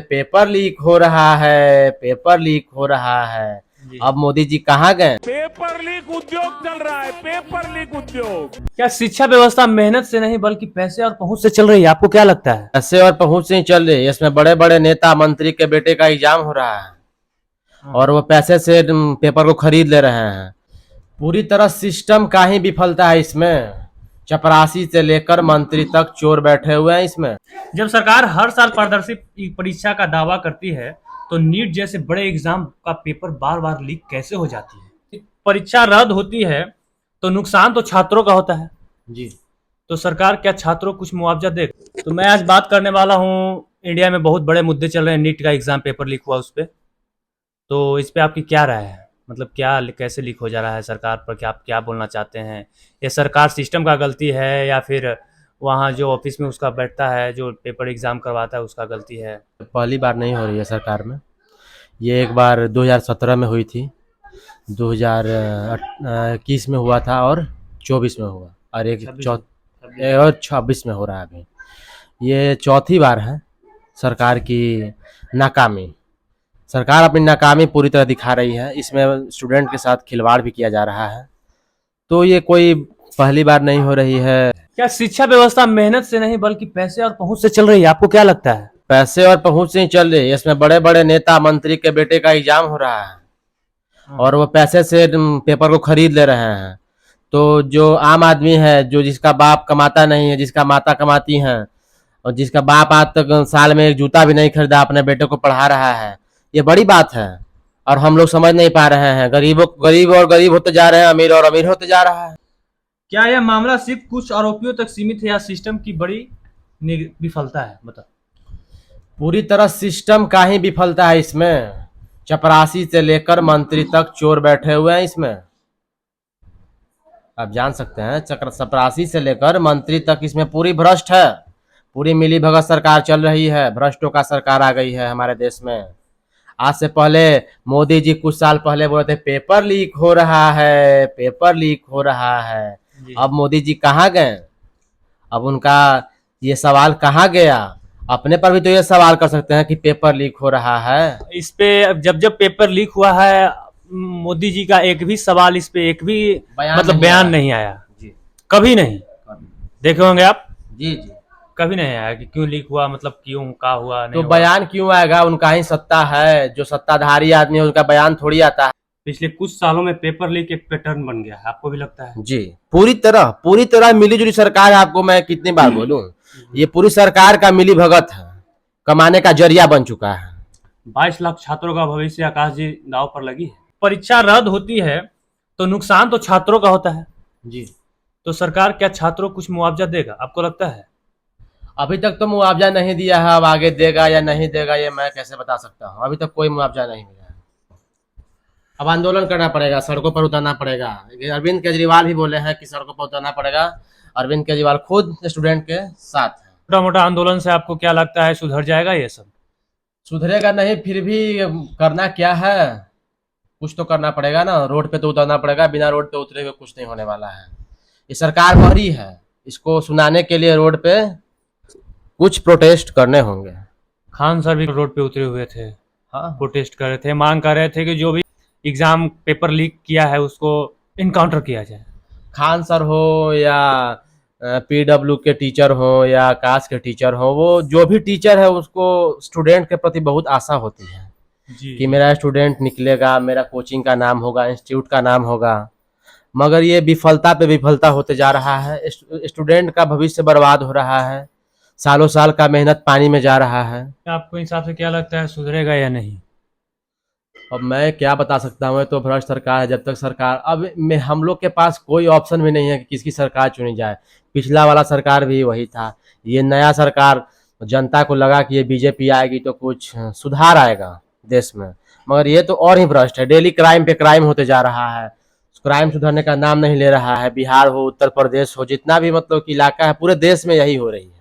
Paper leak हो रहा है, पेपर लीक हो रहा है। अब मोदी जी कहाँ गए? पेपर लीक उद्योग चल रहा है, पेपर लीक उद्योग। क्या शिक्षा व्यवस्था मेहनत से नहीं बल्कि पैसे और पहुंच से चल रही है? आपको क्या लगता है? पैसे और पहुंच से ही चल रही है। इसमें बड़े बड़े नेता मंत्री के बेटे का एग्जाम हो रहा है और वो पैसे से पेपर को खरीद ले रहे हैं। पूरी तरह सिस्टम का ही विफलता है इसमें। चपरासी से लेकर मंत्री तक चोर बैठे हुए हैं इसमें। जब सरकार हर साल पारदर्शी परीक्षा का दावा करती है तो नीट जैसे बड़े एग्जाम का पेपर बार बार लीक कैसे हो जाती है? परीक्षा रद्द होती है तो नुकसान तो छात्रों का होता है जी। तो सरकार क्या छात्रों को कुछ मुआवजा दे? तो मैं आज बात करने वाला हूँ, इंडिया में बहुत बड़े मुद्दे चल रहे हैं। नीट का एग्जाम पेपर लीक हुआ, उस पर तो इस पे आपकी क्या राय है? मतलब क्या कैसे लीक हो जा रहा है? सरकार पर क्या आप क्या बोलना चाहते हैं? ये सरकार सिस्टम का गलती है या फिर वहाँ जो ऑफिस में उसका बैठता है जो पेपर एग्जाम करवाता है उसका गलती है? पहली बार नहीं हो रही है सरकार में। ये एक बार 2017 में हुई थी, 2021 में हुआ था और 24 में हुआ और एक 26 में हो रहा है अभी। ये चौथी बार है सरकार की नाकामी। सरकार अपनी नाकामी पूरी तरह दिखा रही है। इसमें स्टूडेंट के साथ खिलवाड़ भी किया जा रहा है। तो ये कोई पहली बार नहीं हो रही है। क्या शिक्षा व्यवस्था मेहनत से नहीं बल्कि पैसे और पहुंच से चल रही है? आपको क्या लगता है? पैसे और पहुंच से ही चल रही है। इसमें बड़े बड़े नेता मंत्री के बेटे का एग्जाम हो रहा है और वो पैसे से पेपर को खरीद ले रहे हैं। तो जो आम आदमी है, जो जिसका बाप कमाता नहीं है, जिसका माता कमाती हैं और जिसका बाप आज तक साल में एक जूता भी नहीं खरीदा, अपने बेटे को पढ़ा रहा है, ये बड़ी बात है। और हम लोग समझ नहीं पा रहे हैं। गरीब और गरीब होते जा रहे हैं, अमीर और अमीर होते जा रहा है। क्या यह मामला सिर्फ कुछ आरोपियों तक सीमित है या सिस्टम की बड़ी विफलता है? बता। पूरी तरह सिस्टम का ही विफलता है इसमें। चपरासी से लेकर मंत्री तक चोर बैठे हुए हैं इसमें। आप जान सकते हैं, चपरासी से लेकर मंत्री तक इसमें पूरी भ्रष्ट है। पूरी मिली भगत सरकार चल रही है। भ्रष्टों का सरकार आ गई है हमारे देश में। आज से पहले मोदी जी कुछ साल पहले बोले थे पेपर लीक हो रहा है, पेपर लीक हो रहा है। अब मोदी जी कहाँ गए? अब उनका ये सवाल कहाँ गया? अपने पर भी तो ये सवाल कर सकते हैं कि पेपर लीक हो रहा है। इस पे जब पेपर लीक हुआ है, मोदी जी का एक भी सवाल, इस पे एक भी बयान नहीं आया जी। कभी नहीं देखे होंगे आप? जी जी। कभी नहीं आया कि क्यों लीक हुआ, मतलब क्यों का हुआ नहीं तो हुआ। बयान क्यों आएगा? उनका ही सत्ता है। जो सत्ताधारी आदमी है उनका बयान थोड़ी आता है। पिछले कुछ सालों में पेपर लीक एक पैटर्न बन गया है, आपको भी लगता है? जी। पूरी तरह मिली जुली सरकार है। आपको मैं कितनी बार बोलूं, ये पूरी सरकार का मिली भगत है, कमाने का जरिया बन चुका है। 22 लाख छात्रों का भविष्य आकाश जी दांव पर लगी है। परीक्षा रद्द होती है तो नुकसान तो छात्रों का होता है जी। तो सरकार क्या छात्रों को कुछ मुआवजा देगा? आपको लगता है? अभी तक तो मुआवजा नहीं दिया है। अब आगे देगा या नहीं देगा ये मैं कैसे बता सकता हूँ। अभी तक कोई मुआवजा नहीं मिला है। अब आंदोलन करना पड़ेगा, सड़कों पर उतरना पड़ेगा। अरविंद केजरीवाल भी बोले हैं कि सड़कों पर उतरना पड़ेगा। अरविंद केजरीवाल खुद स्टूडेंट के साथ है। छोटा मोटा आंदोलन से आपको क्या लगता है सुधर जाएगा ये सब? सुधरेगा नहीं, फिर भी करना क्या है? कुछ तो करना पड़ेगा ना। रोड पे तो उतरना पड़ेगा। बिना रोड पे उतरे हुए कुछ नहीं होने वाला है। ये सरकार भरी है, इसको सुनाने के लिए रोड पे कुछ प्रोटेस्ट करने होंगे। खान सर भी रोड पे उतरे हुए थे, हाँ, प्रोटेस्ट कर रहे थे, मांग कर रहे थे कि जो भी एग्जाम पेपर लीक किया है उसको इनकाउंटर किया जाए। खान सर हो या पीडब्ल्यू के टीचर हो या आकाश के टीचर हो, वो जो भी टीचर है उसको स्टूडेंट के प्रति बहुत आशा होती है जी। कि मेरा स्टूडेंट निकलेगा, मेरा कोचिंग का नाम होगा, इंस्टीट्यूट का नाम होगा। मगर ये विफलता पे विफलता होते जा रहा है। स्टूडेंट का भविष्य बर्बाद हो रहा है। सालों साल का मेहनत पानी में जा रहा है। आपको हिसाब से क्या लगता है, सुधरेगा या नहीं? अब मैं क्या बता सकता हूँ, तो भ्रष्ट सरकार है। जब तक सरकार, अब में हम लोग के पास कोई ऑप्शन भी नहीं है कि किसकी सरकार चुनी जाए। पिछला वाला सरकार भी वही था। ये नया सरकार, जनता को लगा कि ये बीजेपी आएगी तो कुछ सुधार आएगा देश में, मगर ये तो और ही भ्रष्ट है। डेली क्राइम पे क्राइम होते जा रहा है। क्राइम सुधरने का नाम नहीं ले रहा है। बिहार हो, उत्तर प्रदेश हो, जितना भी मतलब कि इलाका है, पूरे देश में यही हो रही है।